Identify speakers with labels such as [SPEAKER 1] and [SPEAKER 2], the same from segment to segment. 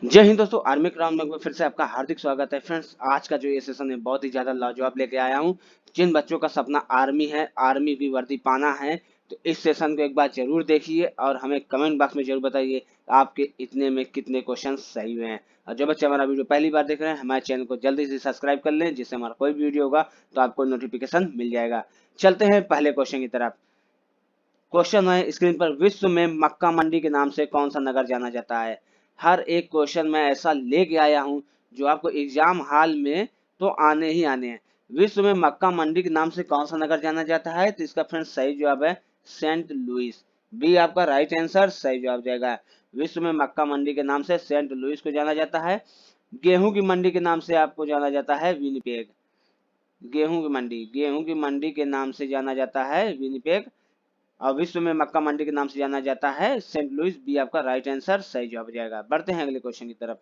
[SPEAKER 1] जय हिंद दोस्तों, army crown में फिर से आपका हार्दिक स्वागत है। फ्रेंड्स, आज का जो ये सेशन है बहुत ही ज्यादा लाजवाब लेके आया हूँ। जिन बच्चों का सपना आर्मी है, आर्मी की वर्दी पाना है, तो इस सेशन को एक बार जरूर देखिए और हमें कमेंट बॉक्स में जरूर बताइए आपके इतने में कितने क्वेश्चन सही हुए हैं। और जो बच्चे हमारा वीडियो पहली बार देख रहे हैं, हमारे चैनल को जल्दी से सब्सक्राइब कर लें, जिससे हमारा कोई वीडियो होगा तो आपको नोटिफिकेशन मिल जाएगा। चलते हैं पहले क्वेश्चन की तरफ। क्वेश्चन है स्क्रीन पर, विश्व में मक्का मंडी के नाम से कौन सा नगर जाना जाता है। हर एक क्वेश्चन मैं ऐसा लेके आया हूं जो आपको एग्जाम हॉल में तो आने ही आने हैं। विश्व में मक्का मंडी के नाम से कौन सा नगर जाना जाता है, तो इसका फ्रेंड सही जवाब है सेंट लुइस। बी आपका राइट आंसर सही जवाब जाएगा। विश्व में मक्का मंडी के नाम से सेंट लुइस को जाना जाता है। गेहूं की मंडी के नाम से आपको जाना जाता है विनिपेग। गेहूं की मंडी के नाम से जाना जाता है विनिपेग। और विश्व में मक्का मंडी के नाम से जाना जाता है सेंट लुइस। बी आपका राइट आंसर सही जवाब हो जाएगा। बढ़ते हैं अगले क्वेश्चन की तरफ।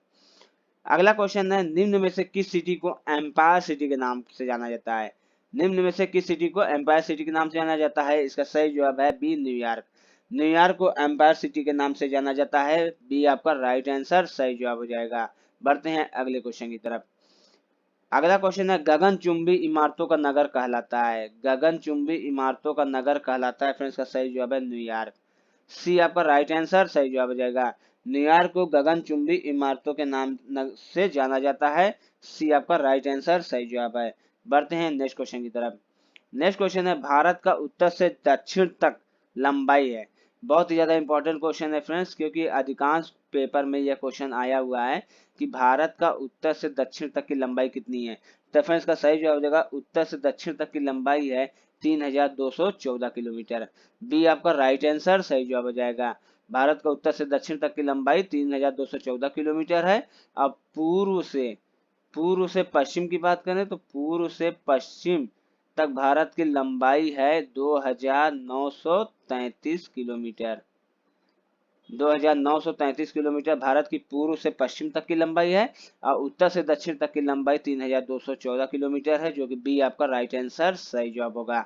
[SPEAKER 1] अगला क्वेश्चन है, निम्न में से किस सिटी को एम्पायर सिटी के नाम से जाना जाता है। निम्न में से किस सिटी को एम्पायर सिटी के नाम से जाना जाता है, इसका सही जवाब है बी न्यूयॉर्क। न्यूयॉर्क को एम्पायर सिटी के नाम से जाना जाता है। बी आपका राइट आंसर सही जवाब हो जाएगा। बढ़ते हैं अगले क्वेश्चन की तरफ। अगला क्वेश्चन है, गगनचुंबी इमारतों का नगर कहलाता है। गगनचुंबी इमारतों का नगर कहलाता है, फ्रेंड्स का सही जवाब है न्यूयॉर्क। सी आपका राइट आंसर सही जवाब हो जाएगा। न्यूयॉर्क को गगनचुंबी इमारतों के नाम से जाना जाता है। सी आपका राइट आंसर सही जवाब है। बढ़ते हैं नेक्स्ट क्वेश्चन की तरफ। नेक्स्ट क्वेश्चन है, भारत का उत्तर से दक्षिण तक लंबाई है। बहुत ही ज्यादा इंपॉर्टेंट क्वेश्चन है फ्रेंड्स, क्योंकि अधिकांश पेपर में यह क्वेश्चन आया हुआ है कि भारत का उत्तर से दक्षिण तक की लंबाई कितनी है। तो फ्रेंड्स का सही जवाब हो जाएगा, उत्तर से दक्षिण तक की लंबाई है 3214 किलोमीटर। बी आपका राइट आंसर सही जवाब हो जाएगा। भारत का उत्तर से दक्षिण तक की लंबाई 3214 किलोमीटर है। अब पूर्व से पश्चिम की बात करें तो पूर्व से पश्चिम तक भारत की लंबाई है 2933 किलोमीटर। 2933 किलोमीटर भारत की पूर्व से पश्चिम तक की लंबाई है। और उत्तर से दक्षिण तक की लंबाई 3214 किलोमीटर है, जो कि बी आपका राइट आंसर सही जवाब होगा।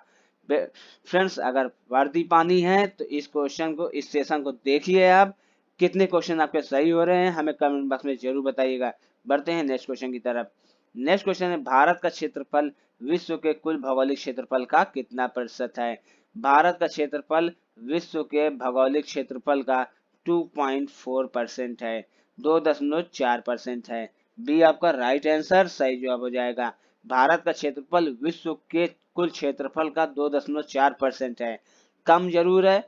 [SPEAKER 1] फ्रेंड्स, अगर वर्दी पानी है तो इस क्वेश्चन को, इस सेशन को देखिए। आप कितने क्वेश्चन आपके सही हो रहे हैं हमें कमेंट बॉक्स में जरूर बताइएगा। बढ़ते हैं नेक्स्ट क्वेश्चन की तरफ। नेक्स्ट क्वेश्चन है, भारत का क्षेत्रफल विश्व के कुल भौगोलिक क्षेत्रफल का कितना प्रतिशत है। भारत का क्षेत्रफल विश्व के भौगोलिक क्षेत्रफल का 2.4% है, 2.4% है। बी आपका राइट आंसर सही जवाब हो जाएगा। भारत का क्षेत्रफल विश्व के कुल क्षेत्रफल का 2.4% है। कम जरूर है,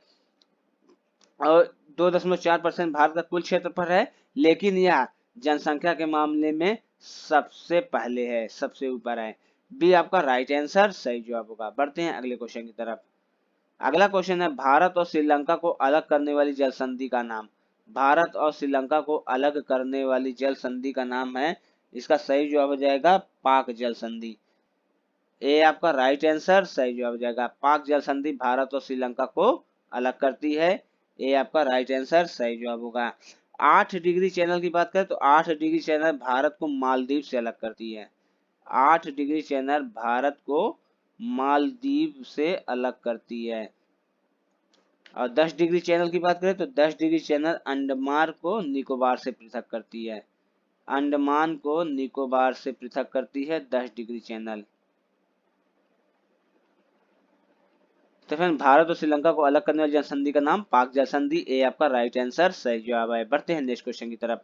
[SPEAKER 1] और 2.4% भारत का कुल क्षेत्रफल है, लेकिन यह जनसंख्या के मामले में सबसे पहले है, सबसे ऊपर है। बी आपका राइट आंसर सही जवाब होगा। बढ़ते हैं अगले क्वेश्चन की तरफ। अगला क्वेश्चन है, भारत और श्रीलंका को अलग करने वाली जल संधि का नाम। भारत और श्रीलंका को अलग करने वाली जल संधि का नाम है, इसका सही जवाब हो जाएगा पाक जल संधि। ए आपका राइट आंसर सही जवाब हो जाएगा। पाक जल संधि भारत और श्रीलंका को अलग करती है। ए आपका राइट आंसर सही जवाब होगा। 8 डिग्री चैनल की बात करें तो 8 डिग्री चैनल भारत को मालदीव से अलग करती है। 8 डिग्री चैनल भारत को मालदीव से अलग करती है। और 10 डिग्री चैनल की बात करें तो 10 डिग्री चैनल अंडमान को निकोबार से पृथक करती है। अंडमान को निकोबार से पृथक करती है 10 डिग्री चैनल। तो फ्रेंड, भारत और श्रीलंका को अलग करने वाली जल संधि का नाम पाक जल संधि। ए आपका राइट आंसर सही जवाब है। बढ़ते हैं नेक्स्ट क्वेश्चन की तरफ।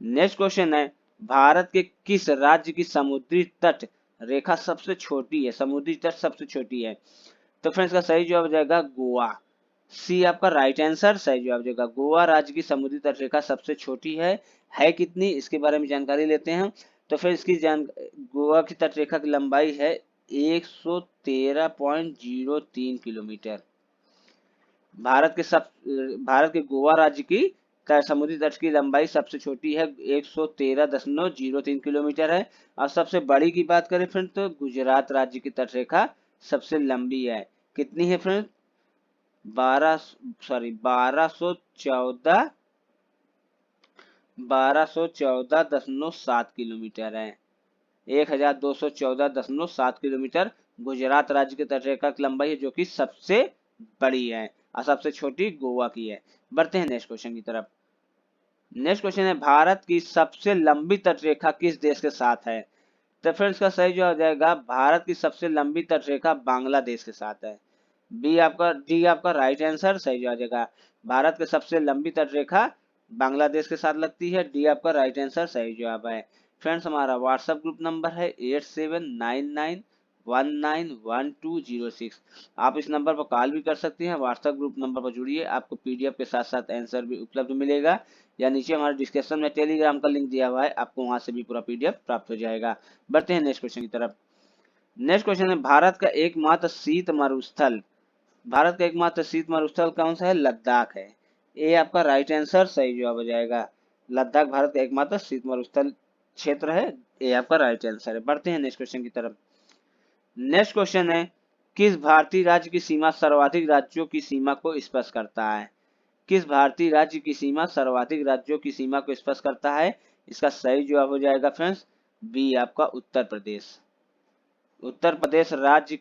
[SPEAKER 1] नेक्स्ट क्वेश्चन है, भारत के किस राज्य की समुद्री तट रेखा सबसे छोटी है, समुद्री तट सबसे छोटी है। तो फ्रेंड्स का सही जवाब हो जाएगा गोवा। सी आपका राइट आंसर सही जवाब जाएगा। गोवा राज्य की समुद्री तट रेखा सबसे छोटी है कितनी, इसके बारे में जानकारी लेते हैं। तो फिर इसकी गोवा की तट रेखा की लंबाई है 113.03 किलोमीटर। भारत के गोवा राज्य की समुद्री तट की लंबाई सबसे छोटी है, 113.03 किलोमीटर है। और सबसे बड़ी की बात करें फ्रेंड तो गुजरात राज्य की तट रेखा सबसे लंबी है। कितनी है फ्रेंड, 1214.7 किलोमीटर है। 1214.7 किलोमीटर गुजरात राज्य की तटरेखा की लंबाई है, जो कि सबसे बड़ी है। और सबसे छोटी गोवा की है। बढ़ते हैं नेक्स्ट क्वेश्चन की तरफ। नेक्स्ट क्वेश्चन है भारत की सबसे लंबी तटरेखा किस देश के साथ है? तो फ्रेंड्स का सही जवाब हो जाएगा भारत की सबसे लंबी तटरेखा बांग्लादेश के साथ है। डी आपका राइट आंसर सही जवाब हो जाएगा। भारत की सबसे लंबी तटरेखा बांग्लादेश के साथ लगती है। डी आपका राइट आंसर सही जवाब है। फ्रेंड्स हमारा व्हाट्सएप ग्रुप नंबर है 8799191206। आप इस नंबर पर कॉल भी कर सकते हैं। व्हाट्सएप ग्रुप नंबर पर जुड़िए, आपको पीडीएफ के साथ साथ आंसर भी उपलब्ध मिलेगा, या नीचे हमारे डिस्क्रिप्शन में टेलीग्राम का लिंक दिया हुआ है, आपको वहां से भी पूरा पीडीएफ प्राप्त हो जाएगा। बढ़ते हैं नेक्स्ट क्वेश्चन की तरफ। नेक्स्ट क्वेश्चन है भारत का एकमात्र शीत मरुस्थल कौन सा है? लद्दाख है। ये आपका राइट आंसर सही जवाब हो जाएगा। लद्दाख भारत का एकमात्र शीत मरुस्थल क्षेत्र है। ये आपका राइट आंसर है। बढ़ते हैं नेक्स्ट क्वेश्चन की तरफ। नेक्स्ट क्वेश्चन है किस भारतीय राज्य की सीमा सर्वाधिक राज्यों की सीमा को स्पर्श करता है? किस भारतीय राज्य की सीमा सर्वाधिक राज्यों की सीमा को स्पर्श करता है? इसका सही जवाब हो जाएगा फ्रेंड्स बी आपका उत्तर प्रदेश। उत्तर प्रदेश राज्य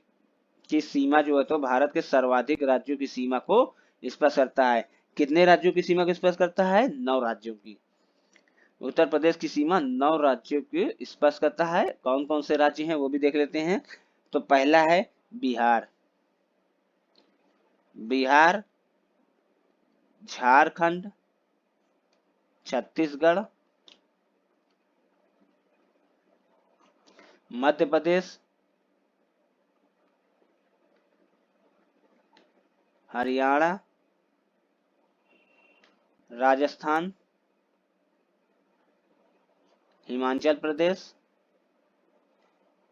[SPEAKER 1] की सीमा जो है तो भारत के सर्वाधिक राज्यों की सीमा को स्पर्श करता है। कितने राज्यों की सीमा को स्पर्श करता है? 9 राज्यों की। उत्तर प्रदेश की सीमा 9 राज्यों की स्पर्श करता है। कौन कौन से राज्य हैं वो भी देख लेते हैं। तो पहला है बिहार, बिहार, झारखंड, छत्तीसगढ़, मध्य प्रदेश, हरियाणा, राजस्थान, हिमाचल प्रदेश,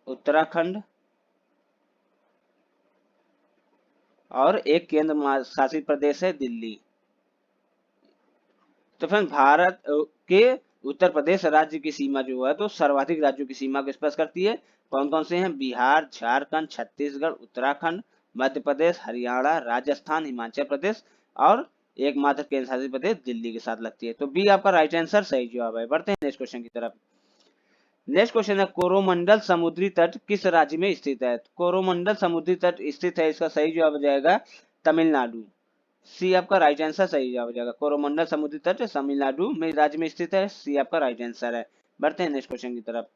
[SPEAKER 1] उत्तराखंड और एक केंद्र शासित प्रदेश है दिल्ली। तो फ्रेंड भारत के उत्तर प्रदेश राज्य की सीमा जो है तो सर्वाधिक राज्यों की सीमा को स्पर्श करती है। कौन कौन से हैं? बिहार, झारखंड, छत्तीसगढ़, उत्तराखंड, मध्य प्रदेश, हरियाणा, राजस्थान, हिमाचल प्रदेश और एकमात्र केंद्र शासित प्रदेश दिल्ली के साथ लगती है। तो बी आपका राइट आंसर सही जवाब है। बढ़ते हैं नेक्स्ट क्वेश्चन की तरफ। नेक्स्ट क्वेश्चन है कोरोमंडल समुद्री तट किस राज्य में स्थित है? कोरोमंडल समुद्री तट स्थित है, इसका सही जवाब हो जाएगा तमिलनाडु। सी आपका राइट आंसर सही जवाब हो जाएगा। कोरोमंडल समुद्री तट तमिलनाडु में राज्य में स्थित है। सी आपका राइट आंसर है। बढ़ते हैं नेक्स्ट क्वेश्चन की तरफ।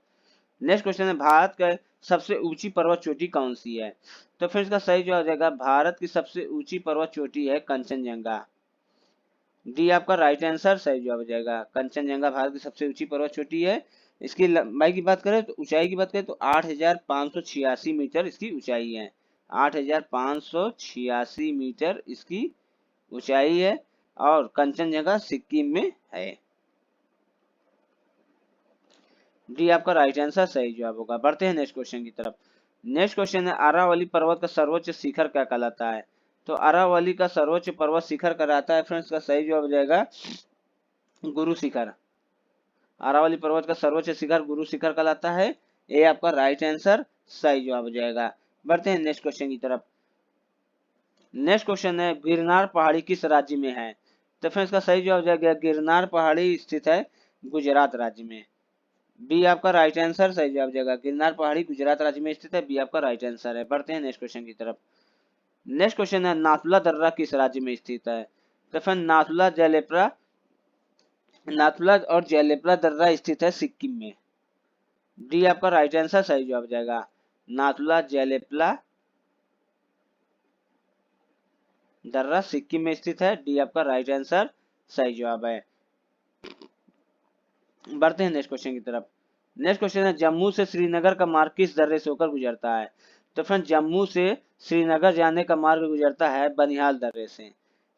[SPEAKER 1] नेक्स्ट क्वेश्चन है भारत का सबसे ऊंची पर्वत चोटी कौन सी है? तो फिर इसका सही जवाब हो जाएगा भारत की सबसे ऊंची पर्वत चोटी है कंचनजंगा। डी आपका राइट आंसर सही जवाब हो जाएगा। कंचनजंगा भारत की सबसे ऊंची पर्वत चोटी है। इसकी लंबाई की बात करें तो ऊंचाई की बात करें तो 8,586 मीटर इसकी ऊंचाई है। 8,586 मीटर इसकी ऊंचाई है और कंचनजंगा सिक्किम में है। डी आपका राइट आंसर सही जवाब होगा। बढ़ते हैं नेक्स्ट क्वेश्चन की तरफ। नेक्स्ट क्वेश्चन है अरावली पर्वत का सर्वोच्च शिखर क्या कहलाता है? तो अरावली का सर्वोच्च पर्वत शिखर कहलाता है फ्रेंड्स का सही जवाब हो जाएगा गुरु शिखर। अरावली पर्वत का सर्वोच्च शिखर गुरु शिखर कहलाता है। ये आपका राइट आंसर सही जवाब हो जाएगा। बढ़ते हैं नेक्स्ट क्वेश्चन की तरफ। नेक्स्ट क्वेश्चन है गिरनार पहाड़ी किस राज्य में है? तो फ्रेंड्स का सही जवाब हो जाएगा गिरनार पहाड़ी स्थित है गुजरात राज्य में। बी आपका राइट आंसर सही जवाब हो जाएगा। गिरनार पहाड़ी गुजरात राज्य में स्थित है। बी आपका राइट आंसर है। बढ़ते हैं नेक्स्ट क्वेश्चन की तरफ। नेक्स्ट क्वेश्चन है नाथुला दर्रा किस राज्य में स्थित है? तो फ्रेंड नाथुला और जयलेपरा दर्रा स्थित है सिक्किम में। डी आपका राइट आंसर सही जवाब हो जाएगा। नाथुला जयलेपला दर्रा सिक्किम में स्थित है। डी आपका राइट आंसर सही जवाब है। बढ़ते हैं नेक्स्ट क्वेश्चन की तरफ। नेक्स्ट क्वेश्चन है जम्मू से श्रीनगर का मार्ग किस दर्रे से होकर गुजरता है? तो फ्रेंड जम्मू से श्रीनगर जाने का मार्ग गुजरता है बनिहाल दर्रे से।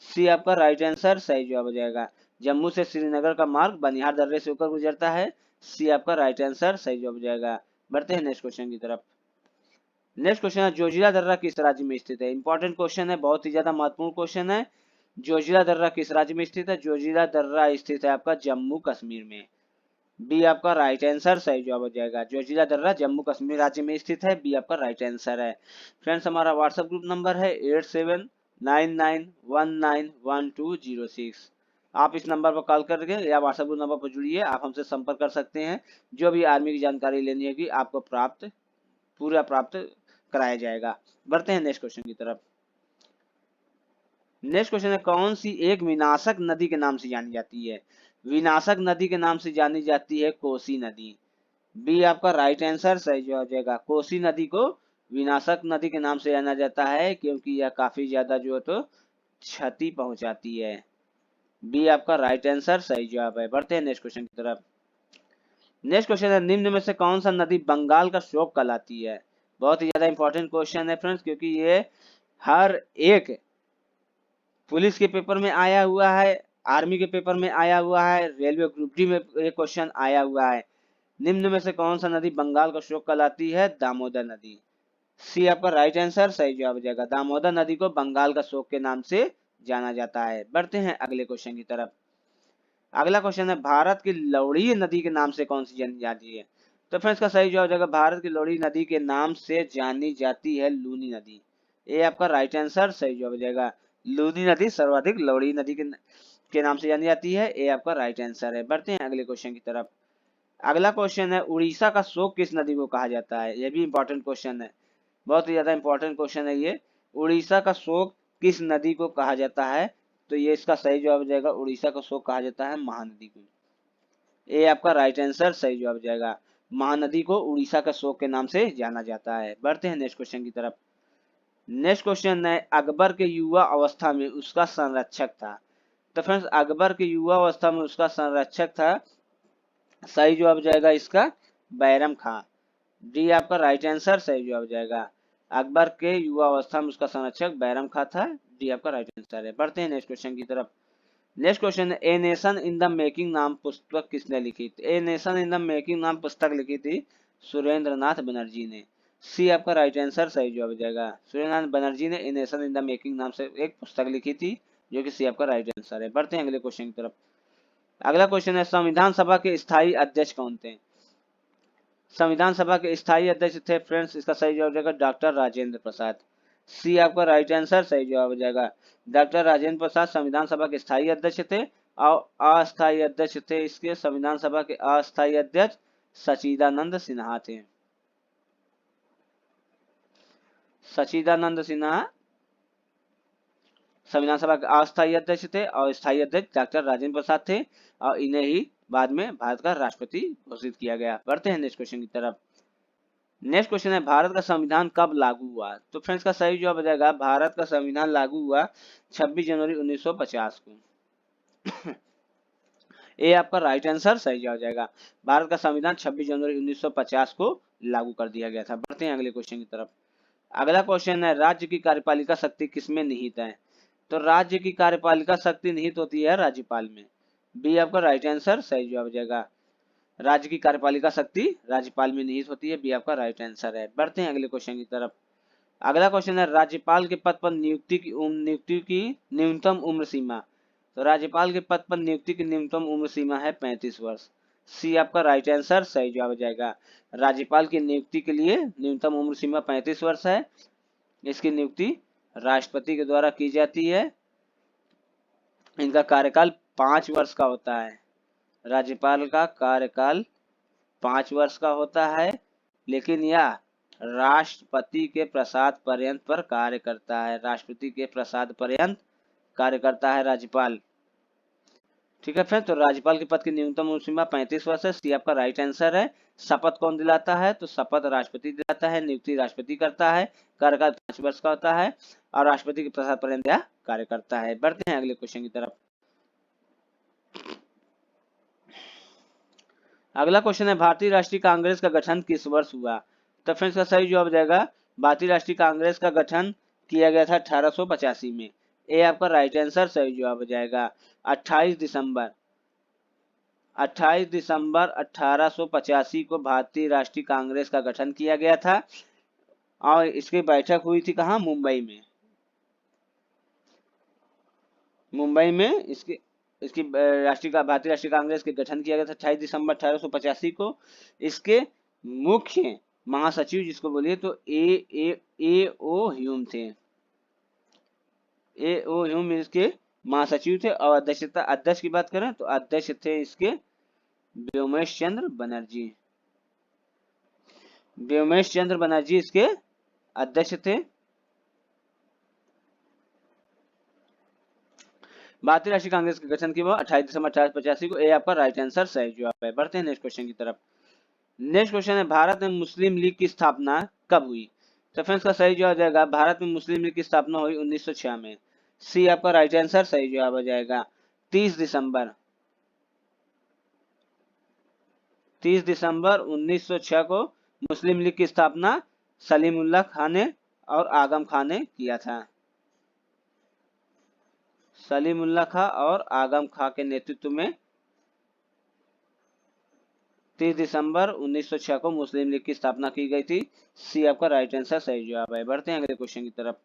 [SPEAKER 1] सी आपका राइट आंसर सही जवाब हो जाएगा। जम्मू से श्रीनगर का मार्ग बनिहाल दर्रे से होकर गुजरता है। सी आपका राइट आंसर सही जवाब हो जाएगा। बढ़ते हैं नेक्स्ट क्वेश्चन की तरफ। नेक्स्ट क्वेश्चन है जोजिला दर्रा किस राज्य में स्थित है? इंपॉर्टेंट क्वेश्चन है, बहुत ही ज्यादा महत्वपूर्ण क्वेश्चन है। जोजिला दर्रा किस राज्य में स्थित है? जोजिला दर्रा स्थित है आपका जम्मू कश्मीर में। बी आपका राइट आंसर सही जवाब हो जाएगा। जोजिला दर्रा जम्मू कश्मीर राज्य में स्थित है। बी आपका राइट आंसर है। फ्रेंड्स हमारा व्हाट्सएप ग्रुप नंबर है 8799191206। आप इस नंबर पर कॉल करके या व्हाट्सएप ग्रुप नंबर पर जुड़िए, आप हमसे संपर्क कर सकते हैं। जो भी आर्मी की जानकारी लेनी होगी आपको पूरा प्राप्त कराया जाएगा। बढ़ते हैं नेक्स्ट क्वेश्चन की तरफ। नेक्स्ट क्वेश्चन है कौन सी एक विनाशक नदी के नाम से जानी जाती है? विनाशक नदी के नाम से जानी जाती है कोसी नदी। बी आपका राइट आंसर सही जवाब हो जाएगा। कोसी नदी को विनाशक नदी के नाम से जाना जाता है क्योंकि यह काफी ज्यादा जो है तो क्षति पहुंचाती है। बी आपका राइट आंसर सही जवाब है। बढ़ते हैं नेक्स्ट क्वेश्चन की तरफ। नेक्स्ट क्वेश्चन है निम्न में से कौन सा नदी बंगाल का शोक कहलाती है? बहुत ही ज्यादा इंपॉर्टेंट क्वेश्चन है फ्रेंड्स, क्योंकि ये हर एक पुलिस के पेपर में आया हुआ है, आर्मी के पेपर में आया हुआ है, रेलवे ग्रुप डी में ये क्वेश्चन आया हुआ है। निम्न में से कौन सा नदी बंगाल का शोक कहलाती है? दामोदर नदी। सी आपका राइट आंसर सही जवाब हो जाएगा। दामोदर नदी को बंगाल का शोक के नाम से जाना जाता है। बढ़ते हैं अगले क्वेश्चन की तरफ। अगला क्वेश्चन है भारत की लौड़ी नदी के नाम से कौन सी जानी जाती है? तो फ्रेंड्स का सही जवाब हो जाएगा भारत की लौड़ी नदी के नाम से जानी जाती है लूनी नदी। ये आपका राइट आंसर सही जवाब हो जाएगा। लूनी नदी सर्वाधिक लौड़ी नदी के नाम से जानी जाती है। ये आपका राइट आंसर है। बढ़ते हैं अगले क्वेश्चन की तरफ। अगला क्वेश्चन है उड़ीसा का शोक किस नदी को कहा जाता है? यह भी इंपॉर्टेंट क्वेश्चन है, बहुत ही ज्यादा इंपॉर्टेंट क्वेश्चन है ये। उड़ीसा का शोक किस नदी को कहा जाता है? तो ये इसका सही जवाब हो जाएगा उड़ीसा का शोक कहा जाता है महानदी को। ये आपका राइट आंसर सही जवाब हो जाएगा। महानदी को उड़ीसा का शोक के नाम से जाना जाता है। बढ़ते हैं नेक्स्ट क्वेश्चन की तरफ। नेक्स्ट क्वेश्चन है अकबर के युवा अवस्था में उसका संरक्षक था। तो फ्रेंड्स अकबर के युवा अवस्था में उसका संरक्षक था, सही जवाब जाएगा इसका बैरम खां। डी आपका राइट आंसर सही जवाब जाएगा। अकबर के युवा अवस्था में उसका संरक्षक बैरम खां था। डी आपका राइट आंसर है। बढ़ते हैं नेक्स्ट क्वेश्चन की तरफ। नेक्स्ट क्वेश्चन है a nation in the making नाम पुस्तक किसने लिखी थी? A nation in the making नाम पुस्तक लिखी थी सुरेंद्र नाथ बनर्जी ने। सी आपका राइट आंसर सही जवाब हो जाएगा। सुरेंद्र नाथ बनर्जी ने a nation in the making नाम से एक पुस्तक लिखी थी, जो कि सी आपका राइट आंसर है। बढ़ते हैं अगले क्वेश्चन की तरफ। अगला क्वेश्चन है संविधान सभा के स्थायी अध्यक्ष कौन थे? संविधान सभा के स्थायी अध्यक्ष थे फ्रेंड्स, इसका सही जवाब हो जाएगा डॉक्टर राजेंद्र प्रसाद। सी आपका राइट आंसर सही जवाब हो जाएगा। डॉक्टर राजेंद्र प्रसाद संविधान सभा के स्थायी अध्यक्ष थे। और अस्थायी अध्यक्ष थे इसके संविधान सभा के अस्थायी अध्यक्ष सचिदानंद सिन्हा थे। सचिदानंद सिन्हा संविधान सभा के अस्थायी अध्यक्ष थे और स्थायी अध्यक्ष डॉक्टर राजेंद्र प्रसाद थे, और इन्हें ही बाद में भारत का राष्ट्रपति घोषित किया गया। बढ़ते हैं नेक्स्ट क्वेश्चन की तरफ। नेक्स्ट क्वेश्चन है भारत का संविधान कब लागू हुआ? तो फ्रेंड्स का सही जवाब हो जाएगा भारत का संविधान लागू हुआ 26 जनवरी 1950 को। ये आपका राइट आंसर सही जवाब हो जाएगा। भारत का संविधान 26 जनवरी 1950 को लागू कर दिया गया था। बढ़ते हैं अगले क्वेश्चन की तरफ। अगला क्वेश्चन है राज्य की कार्यपालिका शक्ति किसमें निहित है? तो राज्य की कार्यपालिका शक्ति निहित होती है राज्यपाल में। बी आपका राइट आंसर सही जवाब हो जाएगा। राज्य की कार्यपालिका शक्ति राज्यपाल में निहित होती है। बी आपका राइट आंसर है। बढ़ते हैं अगले क्वेश्चन की तरफ। अगला क्वेश्चन है राज्यपाल के पद पर नियुक्ति की न्यूनतम उम्र सीमा। तो राज्यपाल के पद पर नियुक्ति की न्यूनतम उम्र सीमा है 35 वर्ष। सी आपका राइट आंसर सही जवाब हो जाएगा। राज्यपाल की नियुक्ति के लिए न्यूनतम उम्र सीमा 35 वर्ष है। इसकी नियुक्ति राष्ट्रपति के द्वारा की जाती है। इनका कार्यकाल 5 वर्ष का होता है। राज्यपाल का कार्यकाल 5 वर्ष का होता है, लेकिन यह राष्ट्रपति के प्रसाद पर्यंत पर कार्य करता है। राष्ट्रपति के प्रसाद पर्यंत कार्य करता है राज्यपाल। ठीक है फ्रेंड, तो राज्यपाल के पद की न्यूनतम उम्र सीमा 35 वर्ष है। सी आपका राइट आंसर है। शपथ कौन दिलाता है? तो शपथ राष्ट्रपति दिलाता है, नियुक्ति राष्ट्रपति करता है, कार्यकाल 5 वर्ष का होता है और राष्ट्रपति के प्रसाद पर्यंत यह कार्य करता है। बढ़ते हैं अगले क्वेश्चन की तरफ। अगला क्वेश्चन है भारतीय राष्ट्रीय कांग्रेस का गठन किस वर्ष हुआ? तो फ्रेंड्स का सही जवाब जाएगा भारतीय राष्ट्रीय कांग्रेस का गठन किया गया था 1885 में। ए आपका राइट आंसर सही जवाब हो जाएगा। 28 दिसंबर 1885 को भारतीय राष्ट्रीय कांग्रेस का गठन किया गया था और इसकी बैठक हुई थी कहाँ? मुंबई में। मुंबई में इसकी भारतीय राष्ट्रीय कांग्रेस के गठन किया गया था 28 दिसंबर 1885 को। इसके मुख्य महासचिव जिसको बोलिए तो ए ओ ह्यूम थे। ए ओ ह्यूम इसके महासचिव थे और अध्यक्ष की बात करें तो अध्यक्ष थे इसके व्योमेश चंद्र बनर्जी। व्योमेश चंद्र बनर्जी इसके अध्यक्ष थे। भारतीय राष्ट्रीय कांग्रेस के गठन की वो 28 दिसंबर 1885 को। ए आपका राइट आंसर सही जवाब है। बढ़ते हैं नेक्स्ट क्वेश्चन की तरफ। नेक्स्ट क्वेश्चन है, भारत में मुस्लिम लीग की स्थापना कब हुई? तो फ्रेंड्स का सही जवाब जाएगा, भारत में मुस्लिम लीग की स्थापना हुई 1906 में। सी आपका राइट आंसर सही जवाब हो जाएगा। 30 दिसंबर 1906 को मुस्लिम लीग की स्थापना सलीमुल्लाह खान ने और आगम खान ने किया था। सलीमुल्लाह खां और आगम खां के नेतृत्व में 30 दिसंबर 1906 को मुस्लिम लीग की स्थापना की गई थी। सी आपका राइट आंसर सही जवाब है। बढ़ते हैं अगले क्वेश्चन की तरफ।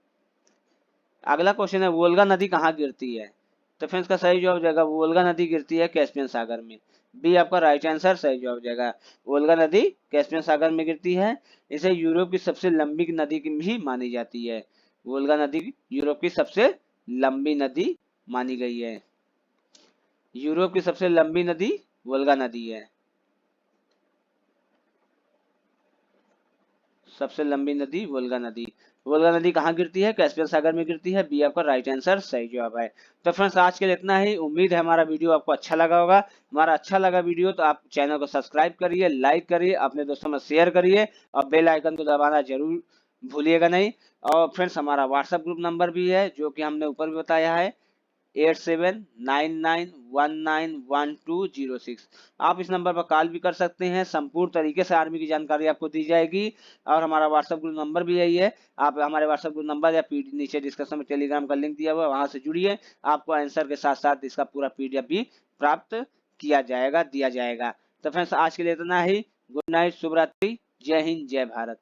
[SPEAKER 1] अगला क्वेश्चन है, वोल्गा नदी कहाँ गिरती है? तो फ्रेंड्स का सही जवाब जाएगा, वोल्गा नदी गिरती है कैस्पियन सागर में। बी आपका राइट आंसर सही जवाब जाएगा। वोल्गा नदी कैस्पियन सागर में गिरती है। इसे यूरोप की सबसे लंबी नदी भी मानी जाती है। वोल्गा नदी यूरोप की सबसे लंबी नदी मानी गई है। यूरोप की सबसे लंबी नदी वोल्गा नदी है। सबसे लंबी नदी वोल्गा नदी। वोल्गा नदी कहाँ गिरती है? कैस्पियन सागर में गिरती है। बी आपका राइट आंसर सही जवाब है। तो फ्रेंड्स आज के लिए इतना ही। उम्मीद है हमारा वीडियो आपको अच्छा लगा होगा। हमारा अच्छा लगा वीडियो तो आप चैनल को सब्सक्राइब करिए, लाइक करिए, अपने दोस्तों में शेयर करिए और बेल आइकन को दबाना जरूर भूलिएगा नहीं। और फ्रेंड्स हमारा व्हाट्सएप ग्रुप नंबर भी है जो कि हमने ऊपर भी बताया है, 8799191206। आप इस नंबर पर कॉल भी कर सकते हैं। संपूर्ण तरीके से आर्मी की जानकारी आपको दी जाएगी। और हमारा व्हाट्सएप ग्रुप नंबर भी यही है। आप हमारे व्हाट्सएप ग्रुप नंबर या नीचे डिस्क्रिप्शन में टेलीग्राम का लिंक दिया हुआ है, वहां से जुड़िए। आपको आंसर के साथ साथ इसका पूरा पीडीएफ भी प्राप्त किया जाएगा, दिया जाएगा। तो फ्रेंड्स आज के लिए इतना ही। गुड नाइट, शुभ रात्रि, जय हिंद, जय भारत।